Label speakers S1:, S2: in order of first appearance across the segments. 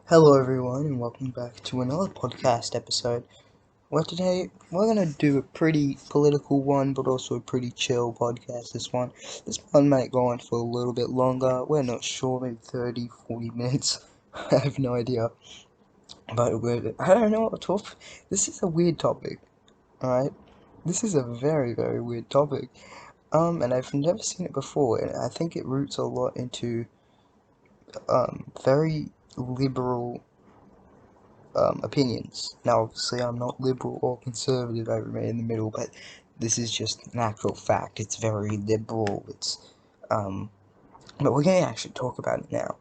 S1: Hello everyone and welcome back to another podcast episode where today we're going to do a pretty political one but also a pretty chill podcast. This one might go on for a little bit longer, we're not sure, maybe 30-40 minutes. I have no idea, but I don't know what to talk. This is a weird topic, alright? This is a very weird topic, and I've never seen it before, and I think it roots a lot into very liberal opinions. Now, obviously, I'm not liberal or conservative, I remain in the middle, but this is just an actual fact. It's very liberal. But we're going to actually talk about it now.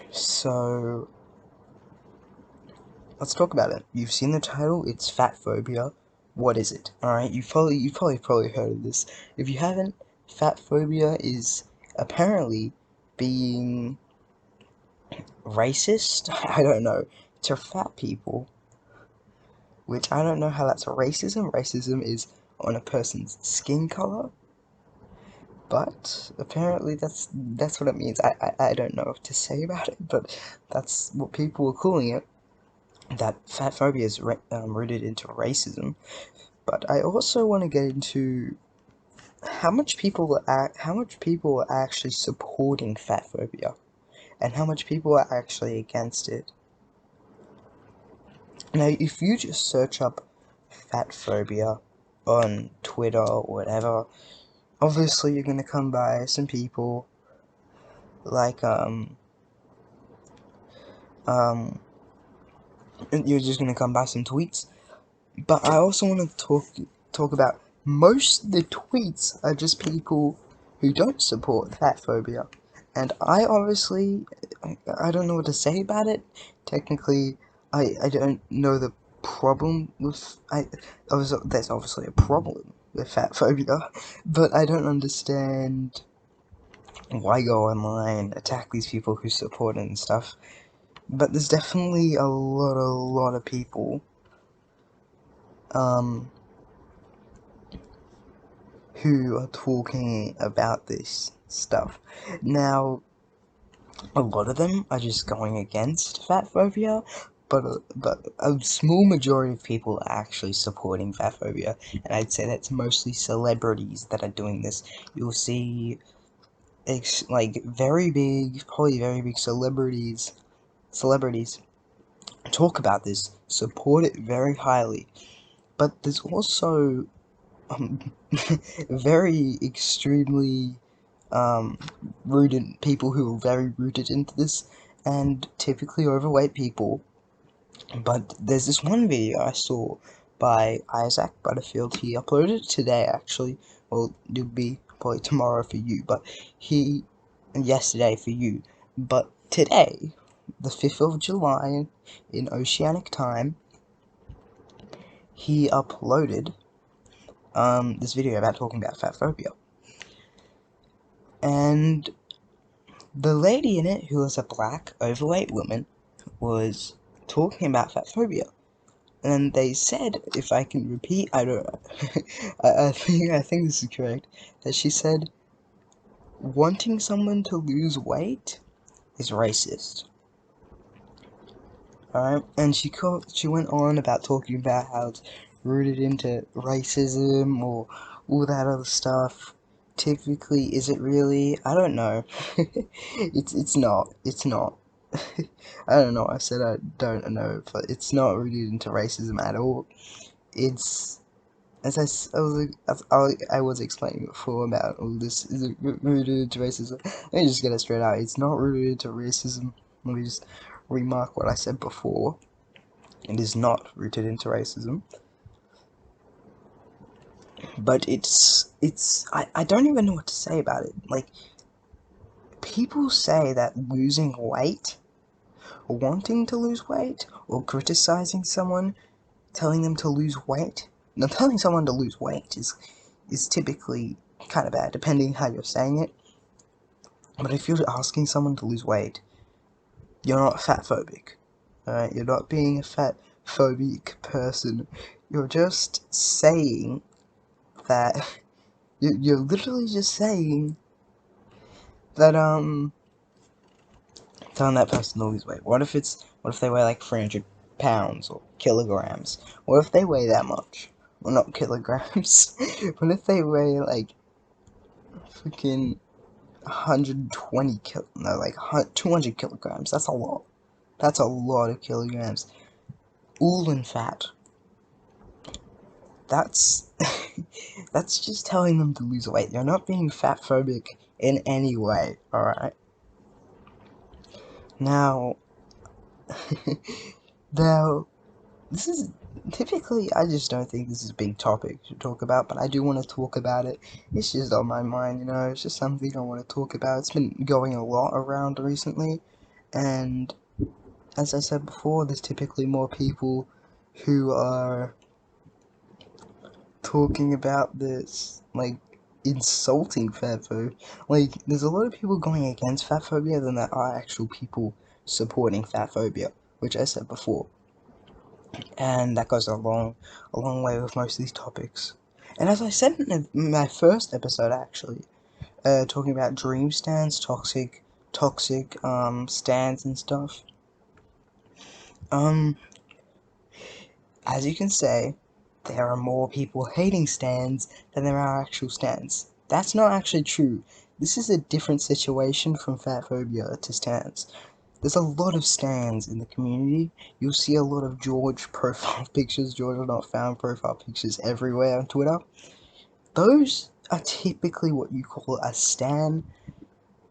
S1: So, let's talk about it. You've seen the title, it's Fatphobia. What is it? Alright, you've probably heard of this. If you haven't, Fatphobia is apparently being racist? I don't know. To fat people, which I don't know how that's racism. Racism is on a person's skin color, but apparently that's what it means. I don't know what to say about it, but that's what people are calling it. That fat phobia is rooted into racism. But I also want to get into how much people are actually supporting fat phobia, and how much people are actually against it. Now, if you just search up fat phobia on Twitter or whatever, obviously you're gonna come by some people like you're just gonna come by some tweets. But I also want to talk about most of the tweets are just people who don't support fat phobia, and I obviously I don't know what to say about it. Technically, I don't know the problem with there's obviously a problem with fat phobia, but I don't understand why go online, attack these people who support it and stuff. But there's definitely a lot of people um who are talking about this stuff. Now, a lot of them are just going against fat phobia, but a small majority of people are actually supporting fat phobia, and I'd say that's mostly celebrities that are doing this. You'll see like probably very big celebrities talk about this, support it very highly. But there's also very extremely people who are very rooted into this, and typically overweight people. But there's this one video I saw by Isaac Butterfield. He uploaded it today, actually. Well, it'll be probably tomorrow for you, but yesterday for you. But today, the 5th of July, in Oceanic time, he uploaded this video about talking about fat phobia. And the lady in it, who was a black, overweight woman, was talking about fat phobia. And they said, if I can repeat, I don't know, I think this is correct, that she said, wanting someone to lose weight is racist. Alright, and she went on about talking about how it's rooted into racism or all that other stuff. Typically, is it really? I don't know. It's not. I don't know. I said I don't know, but it's not rooted into racism at all. It's as I was explaining before about all this is rooted into racism. Let me just get it straight out. It's not rooted into racism. Let me just remark what I said before. It is not rooted into racism. But I don't even know what to say about it. Like, people say that losing weight, or wanting to lose weight, or criticizing someone, telling them to lose weight. Now, telling someone to lose weight is typically kind of bad, depending how you're saying it. But if you're asking someone to lose weight, you're not fat phobic. Alright, you're not being a fat phobic person. You're just saying that you're literally just saying that telling that person to lose weight? What if they weigh like 300 pounds or kilograms? What if they weigh that much? Well, not kilograms. What if they weigh like freaking 120 no, like 200 kilograms? That's a lot. That's a lot of kilograms. All in fat. That's that's just telling them to lose weight. They're not being fat phobic in any way, alright? Now, now, this is typically, I just don't think this is a big topic to talk about, but I do want to talk about it. It's just on my mind, you know, it's just something I want to talk about. It's been going a lot around recently, and as I said before, there's typically more people who are talking about this, like, insulting fatphobia. Like, there's a lot of people going against fatphobia than there are actual people supporting fatphobia, which I said before. And that goes a long way with most of these topics. And as I said in my first episode, actually, talking about dream stands, toxic stands and stuff. As you can say, there are more people hating stands than there are actual stands. That's not actually true. This is a different situation from fatphobia to stands. There's a lot of stands in the community. You'll see a lot of George profile pictures, George are not found profile pictures everywhere on Twitter. Those are typically what you call a stan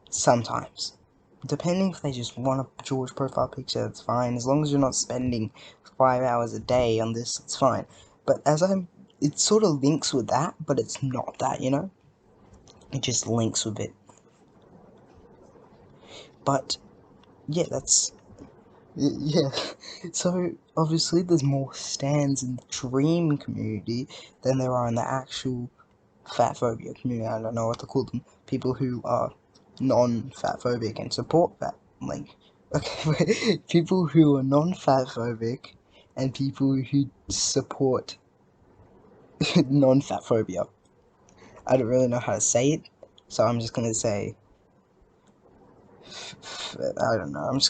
S1: sometimes. Depending if they just want a George profile picture, that's fine. As long as you're not spending 5 hours a day on this, it's fine. But it sort of links with that, but it's not that, you know? It just links with it. But, yeah, yeah, so obviously there's more stands in the dream community than there are in the actual fatphobia community. I don't know what to call them. People who are non-fatphobic and support fat, like, okay, people who are non-fatphobic and people who support non-fatphobia. I don't really know how to say it, so I'm just gonna say, I don't know, I'm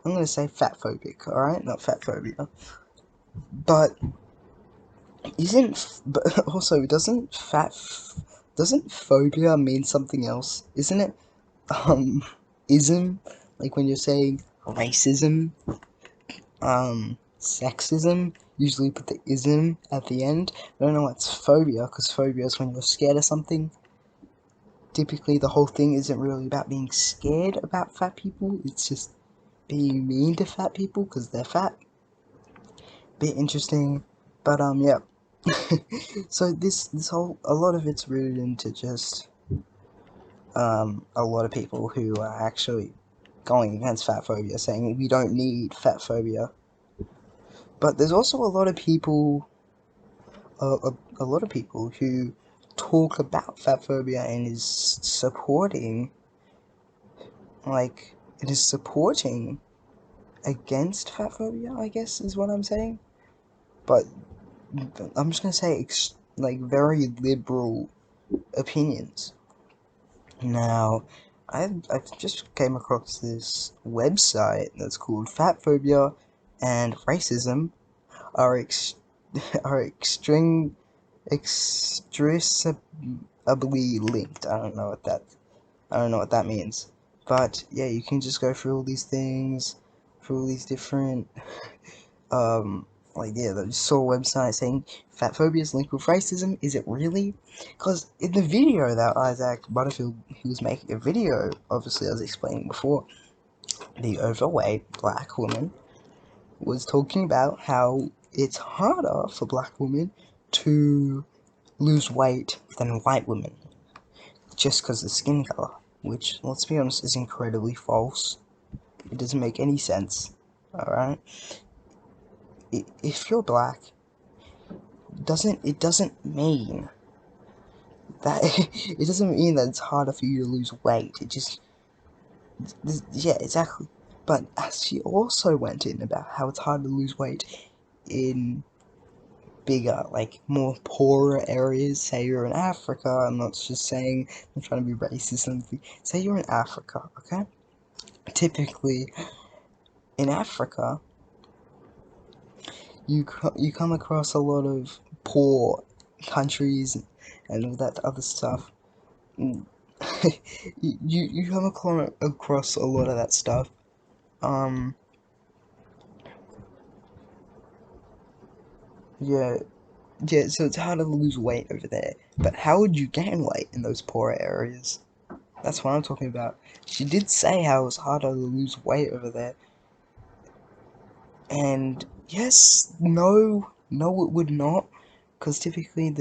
S1: gonna say fatphobic, alright? Not fatphobia. But but also, doesn't phobia mean something else? Isn't it, ism? Like when you're saying racism, sexism, usually put the ism at the end. I don't know what's phobia, because phobia is when you're scared of something. Typically, the whole thing isn't really about being scared about fat people, it's just being mean to fat people because they're fat. Bit interesting, but yeah. So a lot of it's rooted into just a lot of people who are actually going against fatphobia, saying we don't need fatphobia. But there's also a lot of people, a lot of people who talk about fatphobia and is supporting, like, it is supporting against fatphobia, I guess is what I'm saying. But I'm just gonna say, like, very liberal opinions. Now, I've just came across this website that's called Fatphobia and Racism are are extricably linked. I don't know what that means. But yeah, you can just go through all these things, through all these different like, yeah, they just saw a website saying fatphobia is linked with racism. Is it really? Because in the video that Isaac Butterfield, he was making a video, obviously, as I explained before, the overweight black woman was talking about how it's harder for black women to lose weight than white women just because of skin color, which, let's be honest, is incredibly false. It doesn't make any sense. Alright? If you're black, it doesn't mean that it doesn't mean that it's harder for you to lose weight. It just, yeah, exactly. But as she also went in about how it's hard to lose weight in bigger, like more poorer areas. Say you're in Africa. I'm not just saying I'm trying to be racist. Say you're in Africa, okay? Typically, in Africa, you come across a lot of poor countries and all that other stuff. You come across a lot of that stuff. Um, yeah, yeah. So it's harder to lose weight over there. But how would you gain weight in those poorer areas? That's what I'm talking about. She did say how it was harder to lose weight over there. And yes, no, no, it would not, because typically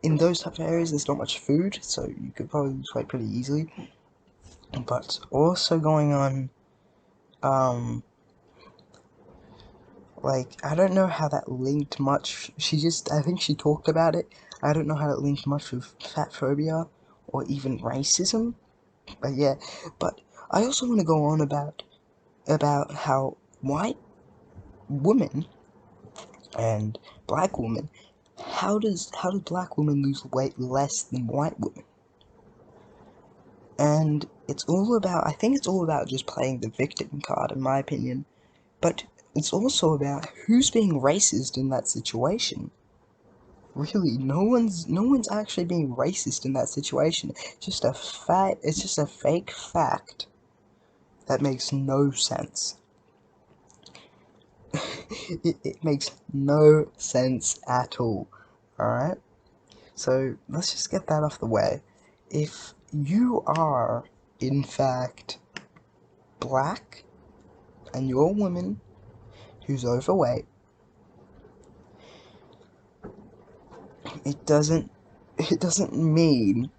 S1: in those type of areas there's not much food, so you could probably lose weight pretty easily. But also going on, like I don't know how that linked much. I think she talked about it. I don't know how it linked much with fat phobia or even racism. But yeah, but I also want to go on about how white women and black women, how does black women lose weight less than white women? And I think it's all about just playing the victim card, in my opinion. But it's also about who's being racist in that situation. Really, no one's actually being racist in that situation. It's just a fake fact that makes no sense. It makes no sense at all. Alright? So let's just get that off the way. If you are, in fact, black and you're a woman who's overweight, it doesn't mean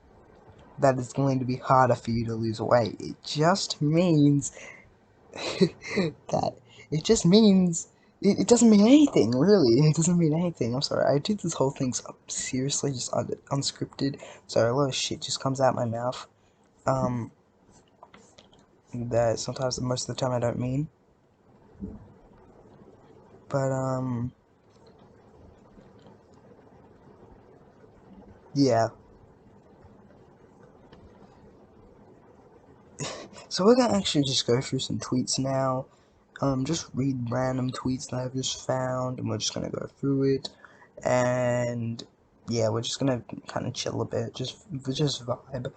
S1: that it's going to be harder for you to lose weight. It just means that it doesn't mean anything, really. It doesn't mean anything. I'm sorry. I do this whole thing seriously, just unscripted. So a lot of shit just comes out my mouth. That sometimes, most of the time, I don't mean. But yeah. So we're gonna actually just go through some tweets now. Just read random tweets that I've just found, and we're just gonna go through it. And yeah, we're just gonna kind of chill a bit, just vibe.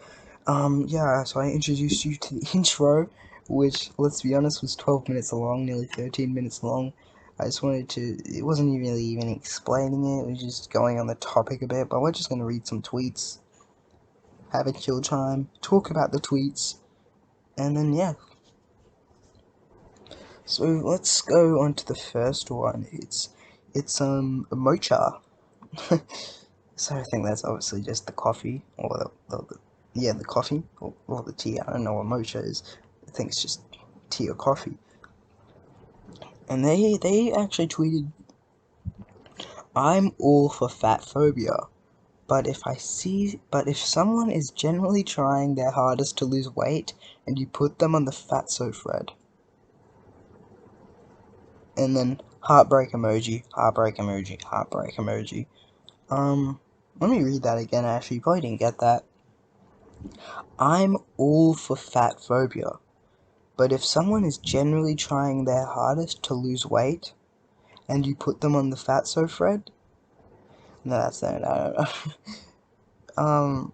S1: Yeah. So I introduced you to the intro, which, let's be honest, was 12 minutes long, nearly 13 minutes long. I just wanted to. It wasn't really even explaining it. It was just going on the topic a bit. But we're just gonna read some tweets, have a chill time, talk about the tweets, and then yeah. So let's go on to the first one. It's a mocha. So I think that's obviously just the coffee, or yeah, the coffee, or the tea. I don't know what mocha is. I think it's just tea or coffee. And they actually tweeted, "I'm all for fat phobia, but if someone is generally trying their hardest to lose weight, and you put them on the fatso thread," and then heartbreak emoji, heartbreak emoji, heartbreak emoji. Let me read that again. Actually, you probably didn't get that. "I'm all for fat phobia, but if someone is generally trying their hardest to lose weight, and you put them on the fatso thread," no, that's not. I don't know.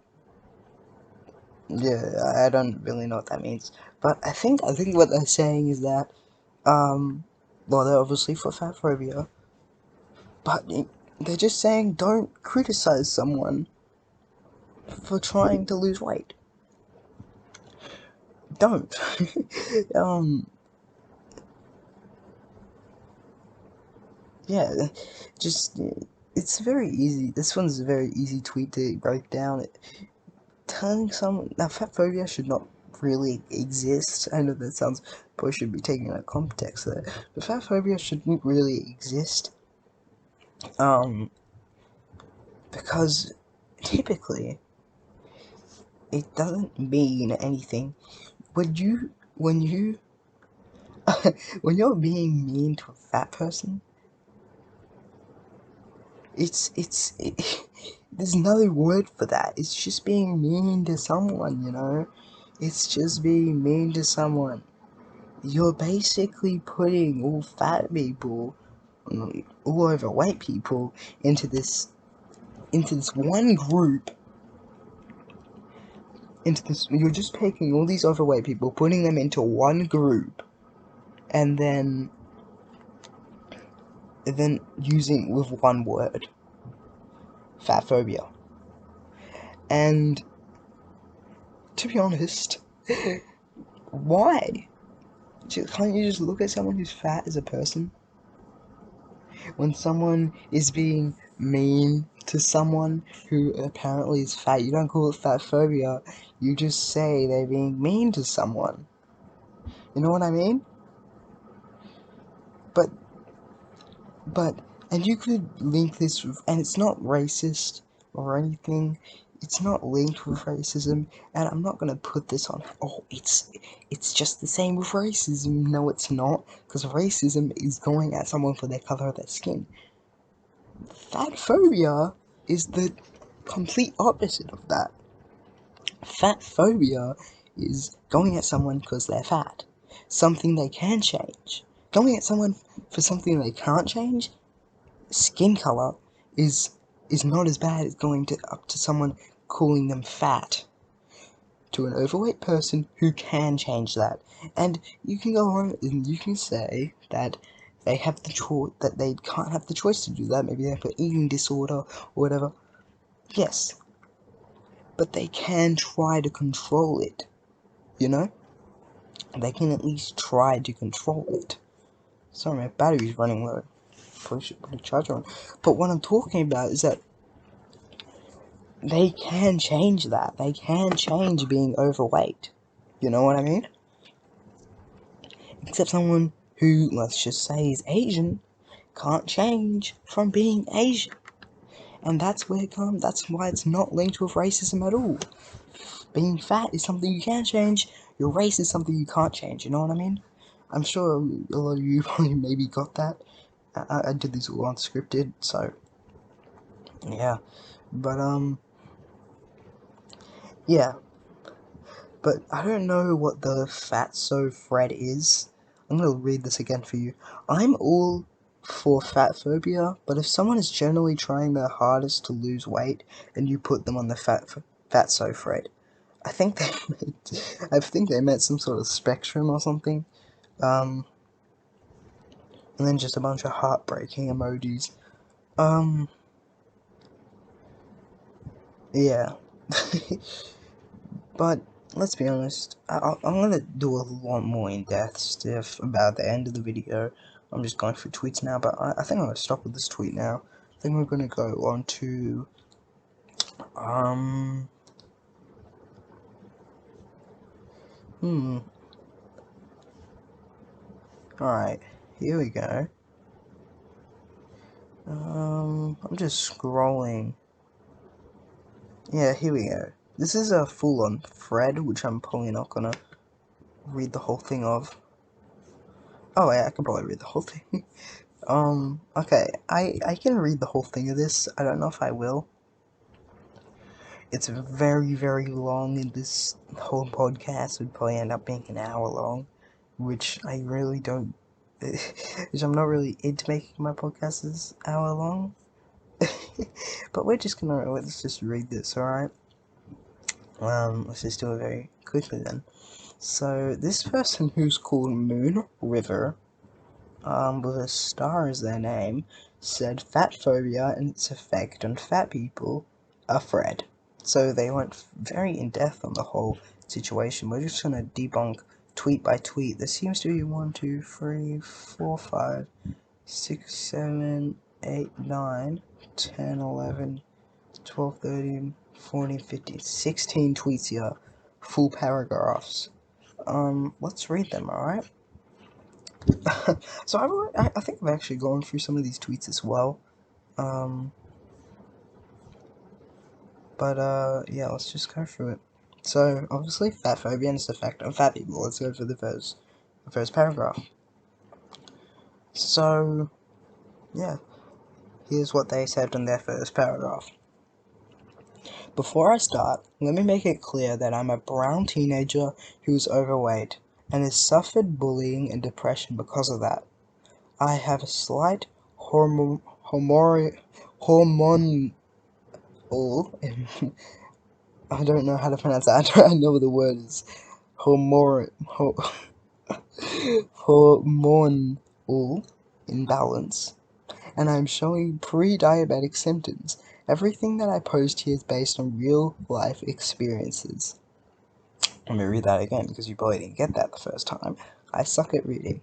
S1: Yeah, I don't really know what that means. But I think what they're saying is that, well, they're obviously for fat phobia, but they're just saying don't criticize someone for trying to lose weight. Don't. um, yeah, just it's very easy. This one's a very easy tweet to break down. Telling someone now, fat phobia should not really exist. I know that sounds probably should be taken out of context there, but fat phobia shouldn't really exist. Because typically it doesn't mean anything when you when you're being mean to a fat person. there's no word for that. It's just being mean to someone, you know? It's just being mean to someone. You're basically putting all fat people, all overweight people, into this one group. You're just picking all these overweight people, putting them into one group, and then using with one word, fatphobia. And to be honest, why? Can't you just look at someone who's fat as a person? When someone is being mean to someone who apparently is fat, you don't call it fatphobia, you just say they're being mean to someone. You know what I mean? But, and you could link this with, and it's not racist or anything, it's not linked with racism, and I'm not gonna put this on, oh, it's just the same with racism. No, it's not, because racism is going at someone for their color of their skin. Fatphobia is the complete opposite of that. Fatphobia is going at someone because they're fat, something they can change. Going at someone for something they can't change, skin color, is not as bad as going up to someone calling them fat. To an overweight person who can change that, and you can go on and you can say that they have the choice, that they can't have the choice to do that. Maybe they have an eating disorder or whatever. Yes, but they can try to control it. You know, they can at least try to control it. Sorry, my battery's running low. Probably should put a charger on. But what I'm talking about is that they can change that. They can change being overweight. You know what I mean? Except someone who, let's just say, is Asian, can't change from being Asian. And that's where that's why it's not linked with racism at all. Being fat is something you can change, your race is something you can't change, you know what I mean? I'm sure a lot of you probably maybe got that. I did this all unscripted, so yeah. But yeah. But I don't know what the fatso thread is. I'm gonna read this again for you. I'm all for fatphobia, but if someone is generally trying their hardest to lose weight and you put them on the fatso thread, I think they meant some sort of spectrum or something. And then just a bunch of heartbreaking emojis. Yeah. But let's be honest, I'm gonna do a lot more in-depth stuff about the end of the video. I'm just going through tweets now, but I think I'm gonna stop with this tweet now. I think we're gonna go on to alright, here we go. I'm just scrolling. Yeah, here we go. This is a full-on thread, which I'm probably not gonna read the whole thing of. Oh yeah, I can probably read the whole thing. Okay, I can read the whole thing of this. I don't know if I will. It's very, very long, and this whole podcast would probably end up being an hour long, which I really don't, which I'm not really into making my podcasts this hour long. But let's just read this, alright? Let's just do it very quickly then. So, this person who's called Moon River, with a star as their name, said fatphobia and its effect on fat people are Fred. So they went very in depth on the whole situation. We're just gonna debunk tweet by tweet. There seems to be 1, 2, 3, 4, 5, 6, 7, 8, 9, 10, 11, 12, 13, 14, 15, 16 tweets here. Full paragraphs. Let's read them, alright? So I think I've actually gone through some of these tweets as well. Yeah, let's just go through it. So, obviously, fatphobia and its effect on fat people. Let's go for the first paragraph. So, yeah. Here's what they said in their first paragraph. Before I start, let me make it clear that I'm a brown teenager who is overweight and has suffered bullying and depression because of that. I have a slight hormonal I don't know how to pronounce that. I know what the word is. Hormonal hormonal imbalance, and I'm showing pre-diabetic symptoms. Everything that I post here is based on real life experiences. Let me read that again because you probably didn't get that the first time. I suck at reading.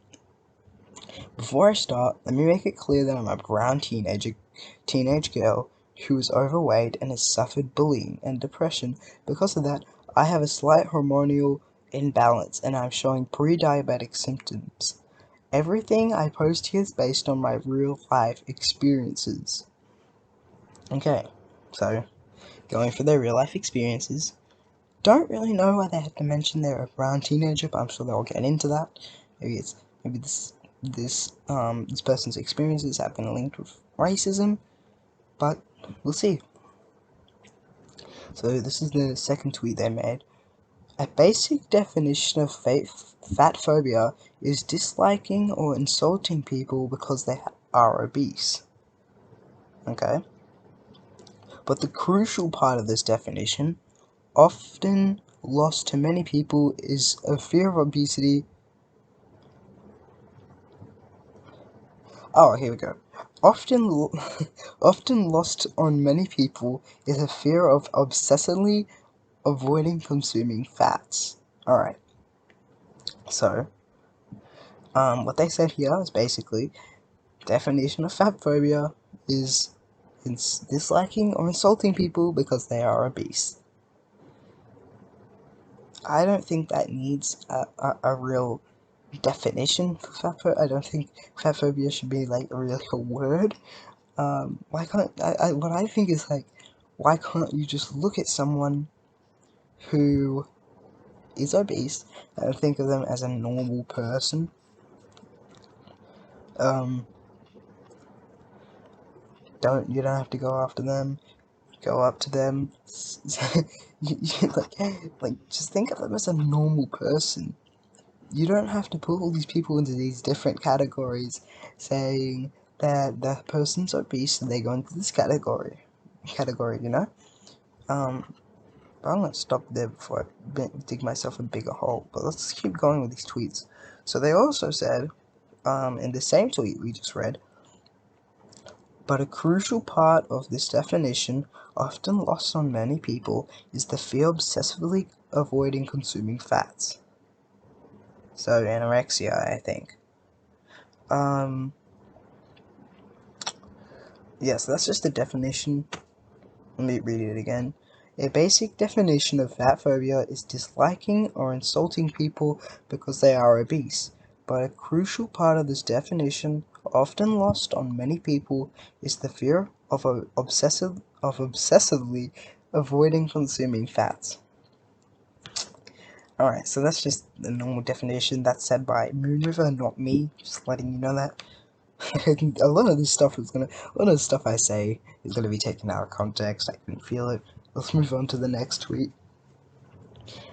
S1: Before I start, let me make it clear that I'm a brown teenage girl who is overweight and has suffered bullying and depression. Because of that, I have a slight hormonal imbalance and I'm showing pre-diabetic symptoms. Everything I post here is based on my real life experiences. Okay, so going for their real life experiences. Don't really know why they had to mention they're a brown teenager, but I'm sure they'll get into that. Maybe this person's experiences have been linked with racism, but we'll see. So this is the second tweet they made. A basic definition of fat phobia is disliking or insulting people because they are obese. Okay? But the crucial part of this definition, often lost to many people, is a fear of obesity. Oh, here we go. Often, often lost on many people is a fear of obsessively avoiding consuming fats. Alright, so, what they said here is basically, definition of fat phobia is disliking or insulting people because they are obese. I don't think that needs a real definition for fat phobia. I don't think fat phobia should be like really a word. Why can't what I think is like, why can't you just look at someone who is obese and think of them as a normal person? You don't have to go after them, go up to them. Just think of them as a normal person. You don't have to put all these people into these different categories, saying that the person's obese and they go into this category, you know? But I'm gonna stop there before I dig myself a bigger hole. But let's keep going with these tweets. So they also said, in the same tweet we just read, but a crucial part of this definition, often lost on many people, is the fear of obsessively avoiding consuming fats. So anorexia, I think. Yes, that's just the definition. Let me read it again. A basic definition of fat phobia is disliking or insulting people because they are obese. But a crucial part of this definition, often lost on many people, is the fear of obsessively avoiding consuming fats. Alright, so that's just the normal definition. That's said by Moon River, not me. Just letting you know that. a lot of the stuff I say is gonna be taken out of context. I can feel it. Let's move on to the next tweet.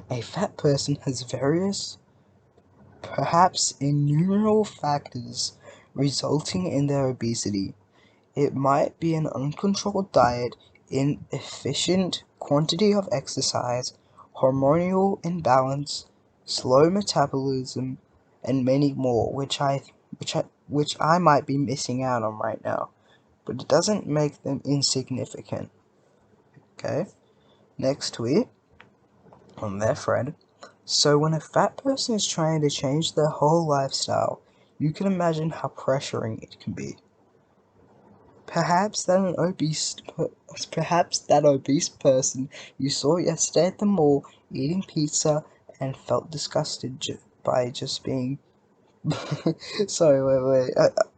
S1: A fat person has various, perhaps innumerable factors resulting in their obesity. It might be an uncontrolled diet, inefficient quantity of exercise, hormonal imbalance, slow metabolism, and many more, which I might be missing out on right now. But it doesn't make them insignificant. Okay? Next tweet on their thread. So when a fat person is trying to change their whole lifestyle, you can imagine how pressuring it can be. Perhaps that obese person you saw yesterday at the mall eating pizza and felt disgusted by just being. Sorry, wait.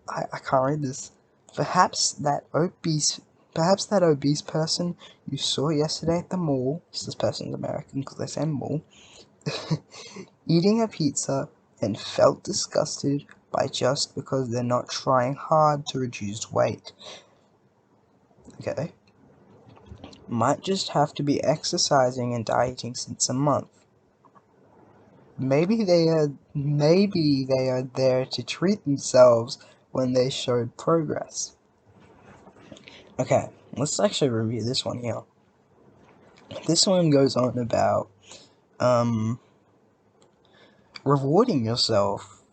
S1: I can't read this. Perhaps that obese person you saw yesterday at the mall. This person's American because they say mall. Eating a pizza and felt disgusted by just because they're not trying hard to reduce weight. okay, might just have to be exercising and dieting since a month. Maybe they are there to treat themselves when they showed progress. Okay, let's actually review this one here. This one goes on about rewarding yourself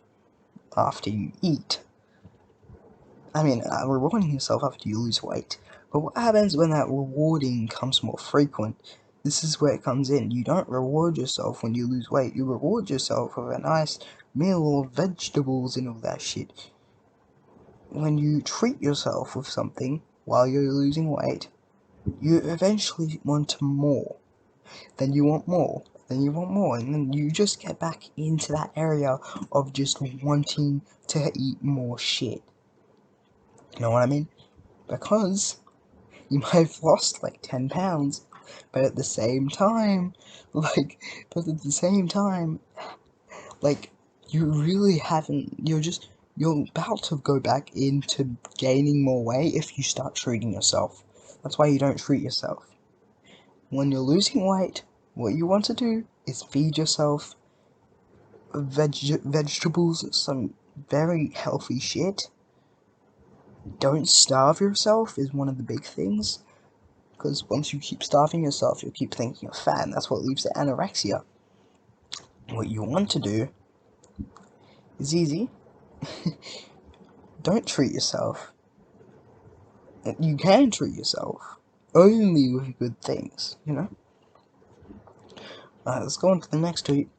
S1: after you eat. Rewarding yourself after you lose weight. But what happens when that rewarding becomes more frequent? This is where it comes in. You don't reward yourself when you lose weight. You reward yourself with a nice meal of vegetables and all that shit. When you treat yourself with something while you're losing weight, you eventually want more. Then you want more. Then you want more. And then you just get back into that area of just wanting to eat more shit. You know what I mean? Because you might have lost like 10 pounds, but at the same time, you really haven't, you're about to go back into gaining more weight if you start treating yourself. That's why you don't treat yourself. When you're losing weight, what you want to do is feed yourself vegetables, some very healthy shit. Don't starve yourself is one of the big things. Because once you keep starving yourself, you'll keep thinking you're fat, and that's what leads to anorexia. What you want to do is easy. Don't treat yourself. You can treat yourself. Only with good things, you know? Let's go on to the next tweet.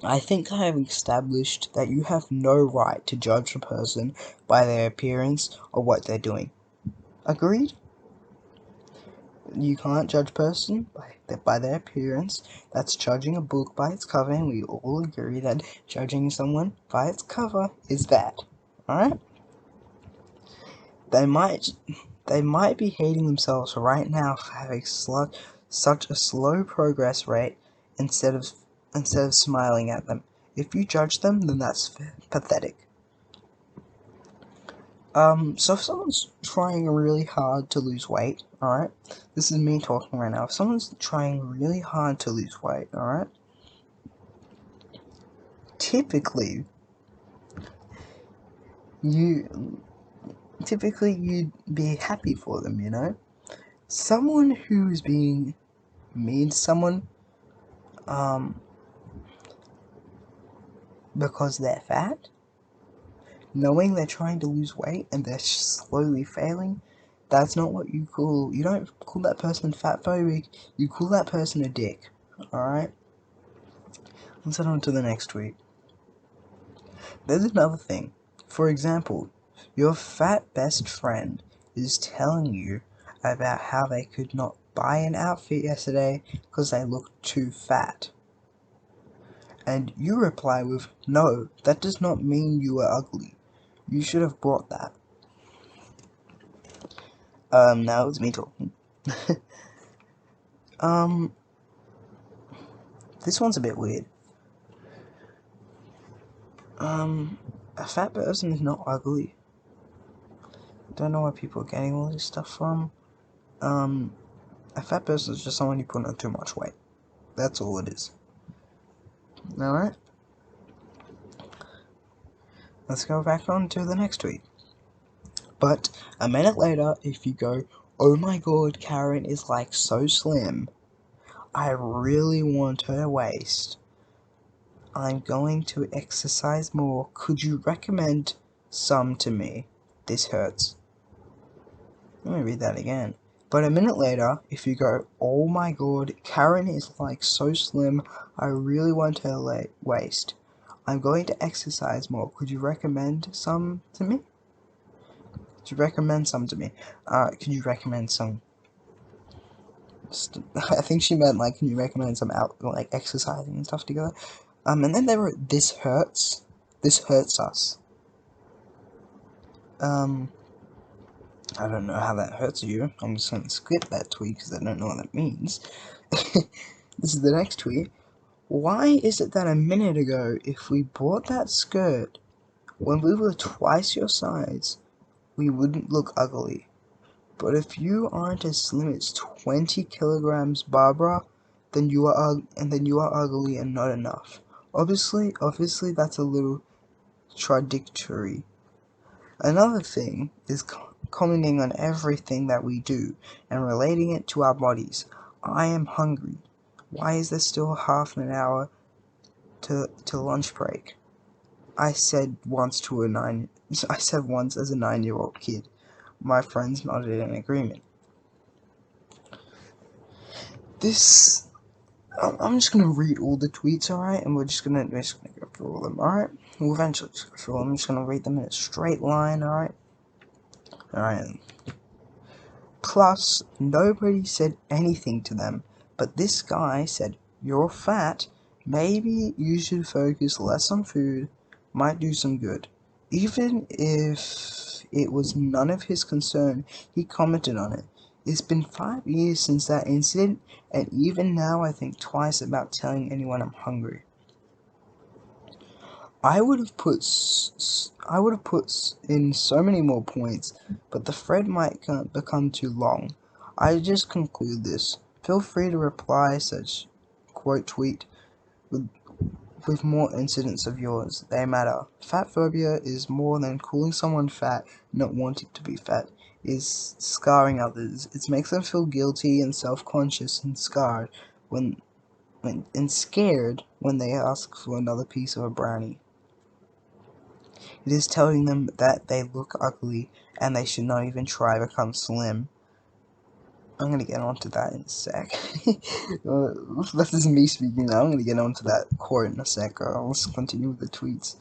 S1: I think I have established that you have no right to judge a person by their appearance or what they're doing. Agreed? You can't judge a person by their appearance. That's judging a book by its cover, and we all agree that judging someone by its cover is bad. Alright? They might be hating themselves right now for having such a slow progress rate instead of smiling at them. If you judge them, then that's pathetic. So if someone's trying really hard to lose weight, alright? This is me talking right now. If someone's trying really hard to lose weight, alright? Typically, you'd be happy for them, you know? Someone who's being mean to someone, because they're fat, knowing they're trying to lose weight and they're slowly failing, that's not what you don't call that person fatphobic, you call that person a dick, alright? Let's head on to the next tweet. There's another thing. For example, your fat best friend is telling you about how they could not buy an outfit yesterday because they looked too fat. And you reply with, no, that does not mean you are ugly. You should have brought that. Now it's me talking. This one's a bit weird. A fat person is not ugly. Don't know where people are getting all this stuff from. A fat person is just someone who put on too much weight. That's all it is. Alright? Let's go back on to the next tweet. But a minute later, if you go, oh my god, Karen is like so slim. I really want her waist. I'm going to exercise more. Could you recommend some to me? This hurts. Let me read that again. But a minute later, if you go, oh my god, Karen is like so slim. I really want her waist. I'm going to exercise more. Could you recommend some to me? Could you recommend some to me? Could you recommend some? I think she meant like, can you recommend some exercising and stuff together? And then they wrote, this hurts. This hurts us. I don't know how that hurts you. I'm just gonna skip that tweet because I don't know what that means. This is the next tweet. Why is it that a minute ago, if we bought that skirt when we were twice your size, we wouldn't look ugly? But if you aren't as slim as 20 kilograms, Barbara, then you are ugly and not enough. Obviously, that's a little contradictory. Another thing is commenting on everything that we do and relating it to our bodies. I am hungry. Why is there still half an hour to lunch break? I said once as a 9-year-old kid. My friends nodded in agreement. I'm just gonna read all the tweets, alright? And we're just gonna go through all of them, alright? We'll eventually just go through all of them. I'm just gonna read them in a straight line, alright? Alright. Plus, nobody said anything to them, but this guy said, "You're fat. Maybe you should focus less on food. Might do some good." Even if it was none of his concern, he commented on it. It's been 5 years since that incident, and even now I think twice about telling anyone I'm hungry. I would have put in so many more points, but the thread might become too long. I just conclude this. Feel free to reply such quote tweet with more incidents of yours. They matter. Fatphobia is more than calling someone fat, not wanting to be fat. Is scarring others. It makes them feel guilty and self-conscious and scared when they ask for another piece of a brownie. It is telling them that they look ugly and they should not even try to become slim. I'm gonna get onto that in a sec. That is me speaking now. I'm gonna get onto that quote in a sec. Let's continue with the tweets.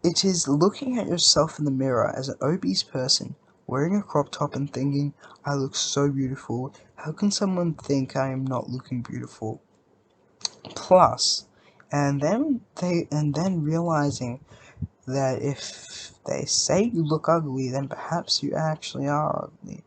S1: It is looking at yourself in the mirror as an obese person, wearing a crop top and thinking, "I look so beautiful. How can someone think I am not looking beautiful?" Plus, and then realizing that if they say you look ugly, then perhaps you actually are ugly.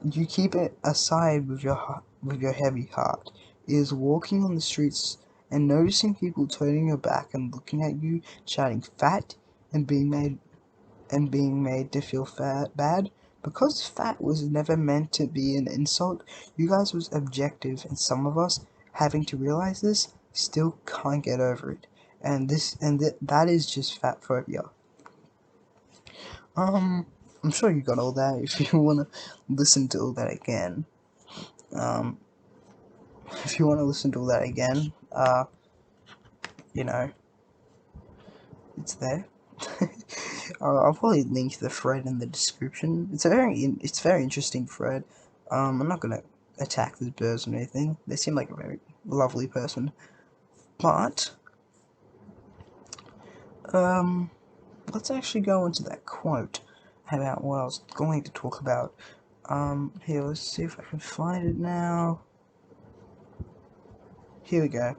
S1: You keep it aside with your heavy heart. It is walking on the streets and noticing people turning your back and looking at you, shouting fat, and being made to feel bad. Because fat was never meant to be an insult, you guys was objective, and some of us, having to realize this, still can't get over it. And that is just fat phobia. I'm sure you got all that. If you wanna listen to all that again, um, if you wanna listen to all that again, you know, it's there. I'll probably link the thread in the description. It's a very interesting thread. I'm not gonna attack this person or anything. They seem like a very lovely person, but let's actually go into that quote about what I was going to talk about. Here, let's see if I can find it now. Here we go.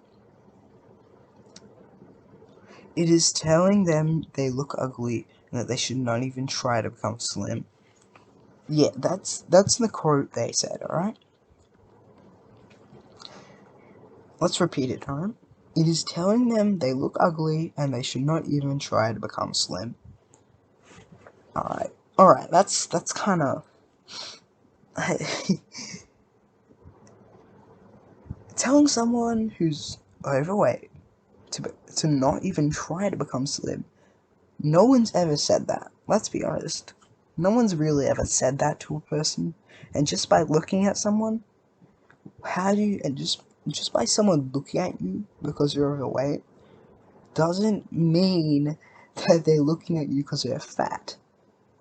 S1: It is telling them they look ugly and that they should not even try to become slim. Yeah, that's the quote they said, alright? Let's repeat it, alright? It is telling them they look ugly and they should not even try to become slim. Alright, that's kinda... telling someone who's overweight to not even try to become slim. No one's ever said that. Let's be honest. No one's really ever said that to a person. And just by looking at someone, just by someone looking at you because you're overweight, doesn't mean that they're looking at you because they're fat.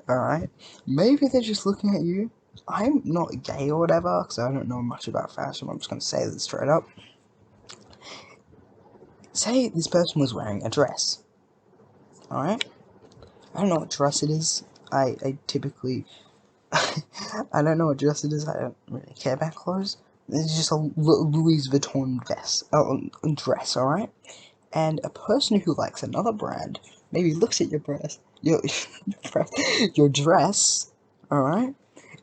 S1: Alright? Maybe they're just looking at you. I'm not gay or whatever, because I don't know much about fashion. I'm just going to say this straight up. Say this person was wearing a dress. Alright? I don't know what dress it is. I typically... I don't know what dress it is. I don't really care about clothes. It's just a Louis Vuitton dress, alright? And a person who likes another brand maybe looks at your your dress, alright?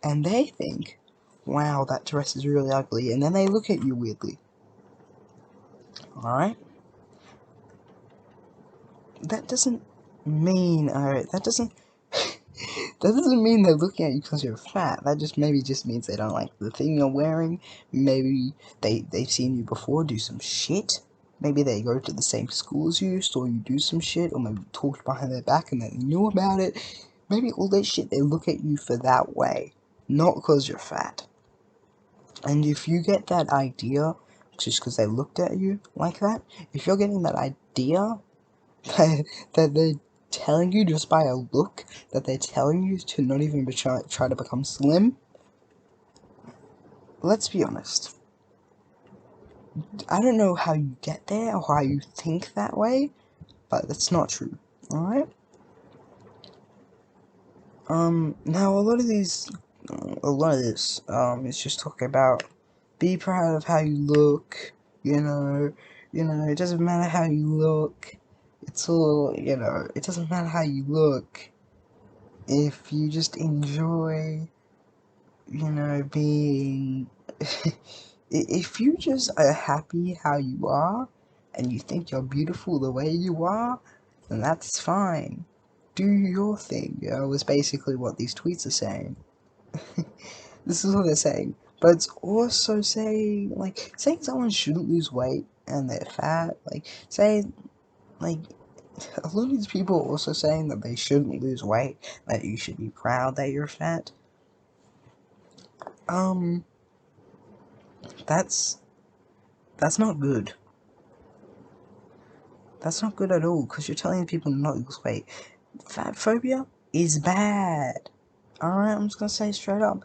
S1: And they think, wow, that dress is really ugly. And then they look at you weirdly. Alright? That doesn't mean, alright, that That doesn't mean they're looking at you because you're fat. That just means they don't like the thing you're wearing. Maybe they've seen you before do some shit. Maybe they go to the same school as you, saw you do some shit, or maybe talked behind their back and they knew about it. Maybe all that shit, they look at you for that way, not because you're fat. And if you get that idea just because they looked at you like that, if you're getting that idea that they're telling you just by a look, that they're telling you to not even try to become slim, let's be honest. I don't know how you get there or how you think that way, but that's not true, alright? Now a lot of this, is just talking about be proud of how you look, it doesn't matter how you look, it's all, it doesn't matter how you look, if you just enjoy, being, if you just are happy how you are, and you think you're beautiful the way you are, then that's fine. Do your thing, is basically what these tweets are saying. This is what they're saying. But it's also saying, saying someone shouldn't lose weight and they're fat, a lot of these people are also saying that they shouldn't lose weight, that you should be proud that you're fat. That's not good. That's not good at all, because you're telling people not to lose weight. Fat phobia is bad. Alright, I'm just gonna say straight up.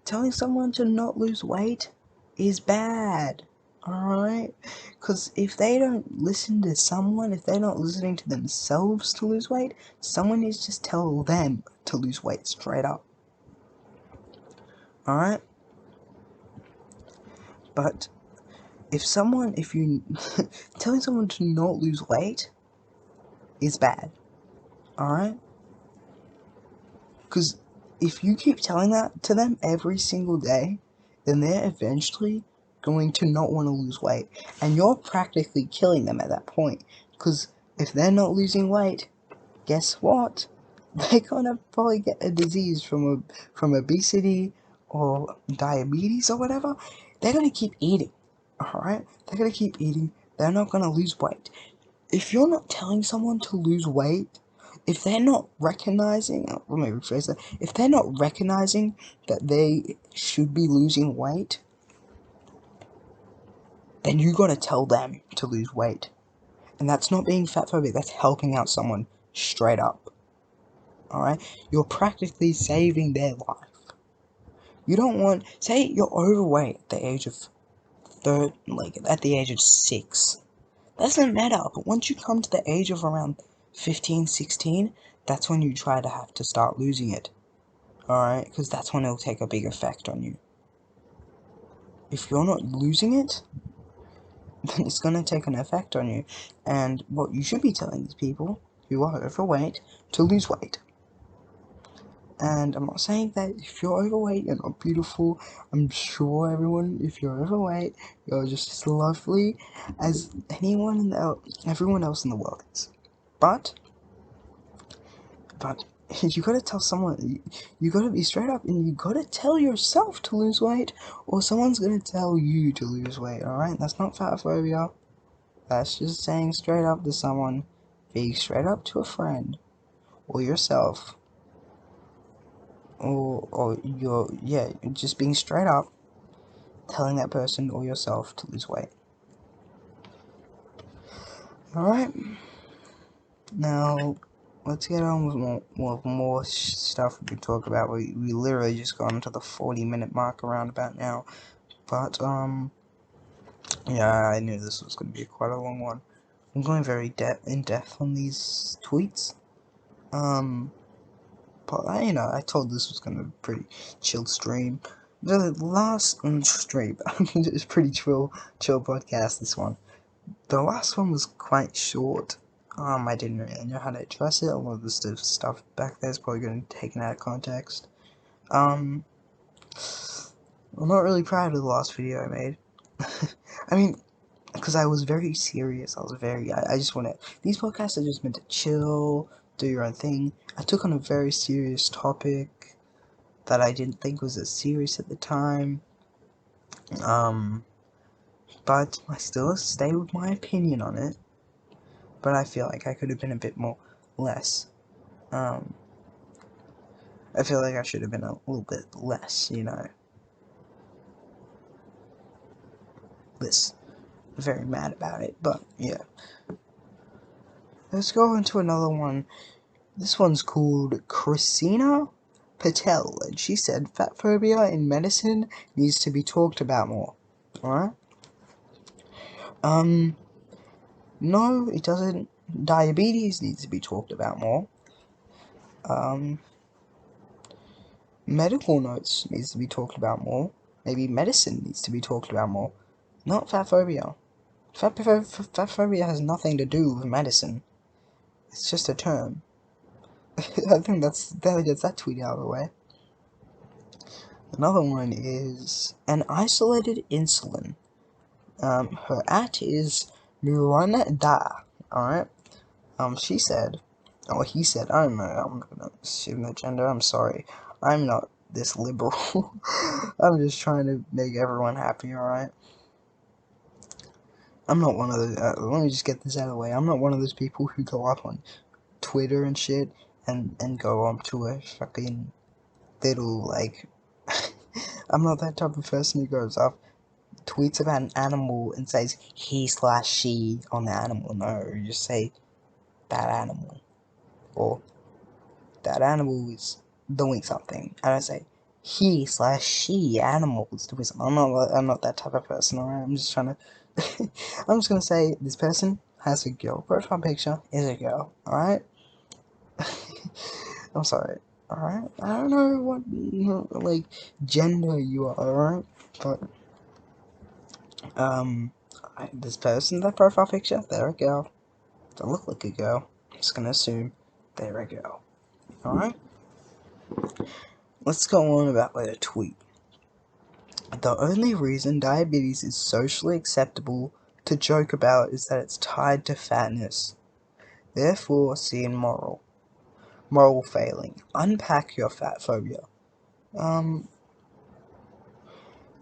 S1: Telling someone to not lose weight is bad. Alright? Because if they don't listen to someone, if they're not listening to themselves to lose weight, someone needs to just tell them to lose weight straight up. Alright? But if you telling someone to not lose weight is bad. Alright? Because if you keep telling that to them every single day, then they're eventually going to not want to lose weight. And you're practically killing them at that point. Because if they're not losing weight, guess what? They're gonna probably get a disease from obesity or diabetes or whatever. They're gonna keep eating. Alright? They're gonna keep eating. They're not gonna lose weight. If you're not telling someone to lose weight, if they're not recognizing, let me rephrase that, if they're not recognizing that they should be losing weight, then you gotta tell them to lose weight. And that's not being fat phobic, that's helping out someone straight up. Alright? You're practically saving their life. You don't want, say you're overweight at the age of at the age of 6. That doesn't matter, but once you come to the age of around 15, 16, that's when you have to start losing it. Alright? Because that's when it'll take a big effect on you. If you're not losing it, then it's going to take an effect on you. And what you should be telling these people who are overweight to lose weight. And I'm not saying that if you're overweight, you're not beautiful. I'm sure if you're overweight, you're just as lovely as everyone else in the world is. But you gotta tell someone, you gotta be straight up, and you gotta tell yourself to lose weight, or someone's gonna tell you to lose weight, alright? That's not fatphobia. That's just saying straight up to someone, being straight up to a friend, or yourself, or just being straight up, telling that person or yourself to lose weight. Alright? Now, let's get on with more stuff we can talk about. We literally just got into the 40-minute mark around about now. But, yeah, I knew this was going to be quite a long one. I'm going very in-depth on these tweets. But, I told this was going to be a pretty chill stream. The last stream, it's pretty chill podcast, this one. The last one was quite short. I didn't really know how to address it. A lot of the stuff back there is probably going to be taken out of context. I'm not really proud of the last video I made. I mean, because I was very serious. I just want to. These podcasts are just meant to chill, do your own thing. I took on a very serious topic that I didn't think was as serious at the time. But I still stay with my opinion on it. But I feel like I could have been a bit more less. I feel like I should have been a little bit less, you know. Less very mad about it, but yeah. Let's go into another one. This one's called Christina Patel, and she said fatphobia in medicine needs to be talked about more. Alright? No, it doesn't. Diabetes needs to be talked about more. Medical notes needs to be talked about more. Maybe medicine needs to be talked about more. Not fatphobia. Fatphobia has nothing to do with medicine. It's just a term. I think that gets that tweet out of the way. Another one is an isolated insulin. Her at is Murana. Alright? She said, or he said, I don't know, I'm not gonna assume the gender, I'm sorry. I'm not this liberal. I'm just trying to make everyone happy, alright? I'm not one of the, let me just get this out of the way. I'm not one of those people who go up on Twitter and shit and go on to a fucking little, like, I'm not that type of person who goes up, tweets about an animal and says he/she on the animal. No, you just say that animal. Or that animal is doing something. I don't say he/she animal is doing something. I'm not that type of person, alright? I'm just trying to I'm just gonna say this person has a girl. Profile picture is a girl, alright? I'm sorry, alright? I don't know what like gender you are, alright? But this person, that profile picture, they're a girl. They look like a girl. I'm just gonna assume they're a girl. Alright? Let's go on about like a tweet. The only reason diabetes is socially acceptable to joke about is that it's tied to fatness. Therefore, seen moral. Moral failing. Unpack your fat phobia. Let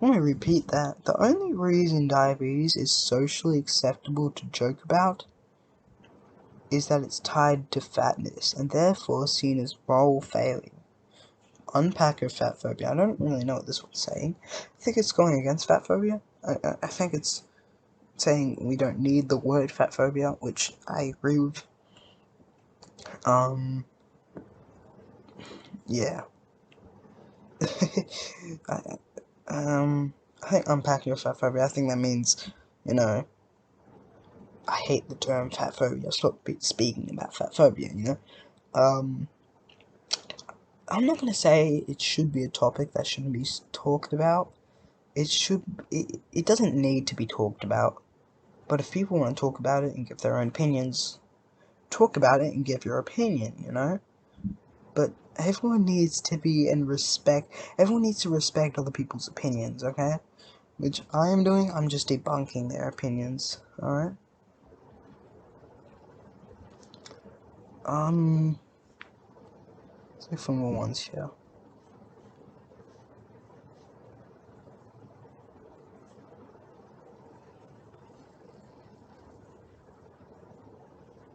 S1: me repeat that. The only reason diabetes is socially acceptable to joke about is that it's tied to fatness, and therefore seen as moral failing. Unpack your fat phobia. I don't really know what this one's saying. I think it's going against fat phobia. I think it's saying we don't need the word fat phobia, which I agree with. Yeah. I think unpacking your fat phobia, I think that means, you know, I hate the term fat phobia. Stop speaking about fat phobia, you know? I'm not gonna say it should be a topic that shouldn't be talked about. It doesn't need to be talked about. But if people want to talk about it and give their own opinions, talk about it and give your opinion, you know? But everyone needs to everyone needs to respect other people's opinions, okay? Which I am doing, I'm just debunking their opinions, alright? Let's look for more ones here.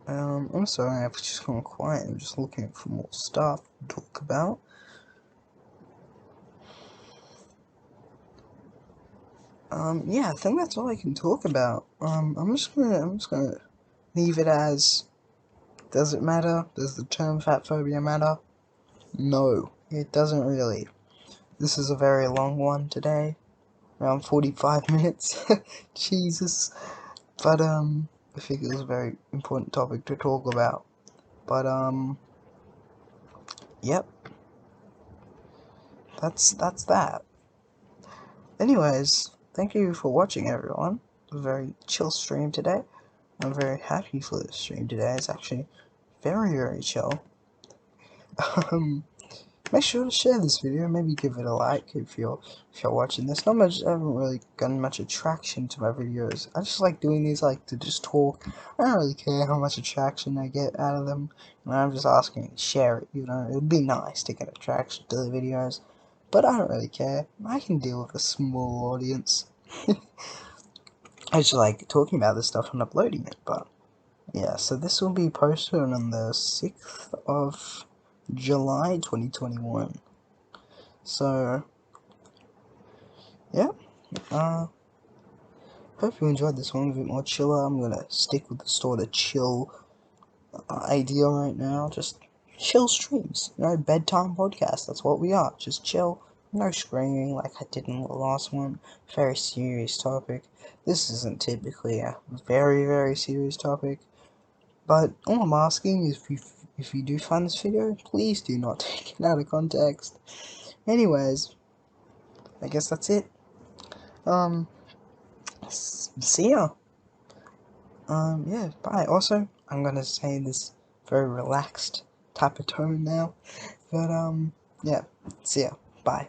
S1: I'm sorry, I've just gone quiet. I'm just looking for more stuff to talk about. Yeah, I think that's all I can talk about. I'm just gonna leave it as, does it matter? Does the term fat phobia matter? No, it doesn't really. This is a very long one today, around 45 minutes. Jesus. But, I think it was a very important topic to talk about. But, yep. That's that. Anyways, thank you for watching, everyone. It was a very chill stream today. I'm very happy for this stream today. It's actually very, very chill. make sure to share this video, maybe give it a like if you're watching this. Not much, I haven't really gotten much attraction to my videos. I just like doing these, like, to just talk. I don't really care how much attraction I get out of them, and I'm just asking you to share it, you know. It would be nice to get attraction to the videos, but I don't really care. I can deal with a small audience. I just like talking about this stuff and uploading it, but yeah, so this will be posted on the 6th of July 2021. So, yeah, hope you enjoyed this one, a bit more chiller. I'm gonna stick with the sort of chill idea right now, just chill streams, you know, bedtime podcast, that's what we are, just chill, no screaming like I did in the last one, very serious topic. This isn't typically a very, very serious topic, but all I'm asking is if you do find this video, please do not take it out of context. Anyways, I guess that's it. See ya. Yeah, bye. Also, I'm gonna say this very relaxed type of tone now, but yeah, see ya. Bye.